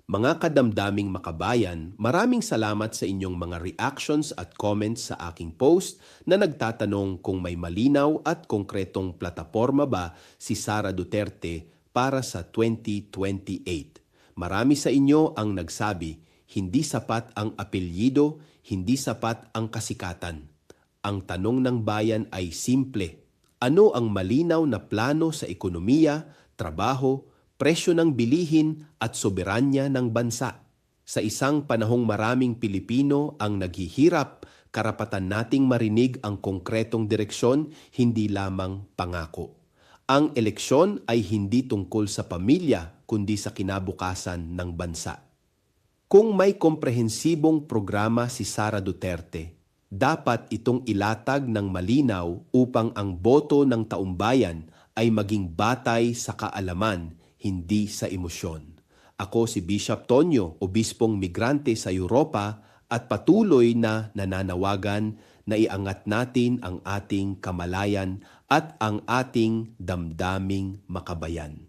Mga kadamdaming makabayan, maraming salamat sa inyong mga reactions at comments sa aking post na nagtatanong kung may malinaw at konkretong plataporma ba si Sara Duterte para sa 2028. Marami sa inyo ang nagsabi, hindi sapat ang apelyido, hindi sapat ang kasikatan. Ang tanong ng bayan ay simple. Ano ang malinaw na plano sa ekonomiya, trabaho, presyo ng bilihin at soberanya ng bansa? Sa isang panahong maraming Pilipino ang naghihirap, karapatan nating marinig ang konkretong direksyon, hindi lamang pangako. Ang eleksyon ay hindi tungkol sa pamilya, kundi sa kinabukasan ng bansa. Kung may komprehensibong programa si Sara Duterte, dapat itong ilatag ng malinaw upang ang boto ng taumbayan ay maging batay sa kaalaman, hindi sa emosyon. Ako si Bishop Tonyo, obispong migrante sa Europa at patuloy na nananawagan na iangat natin ang ating kamalayan at ang ating damdaming makabayan.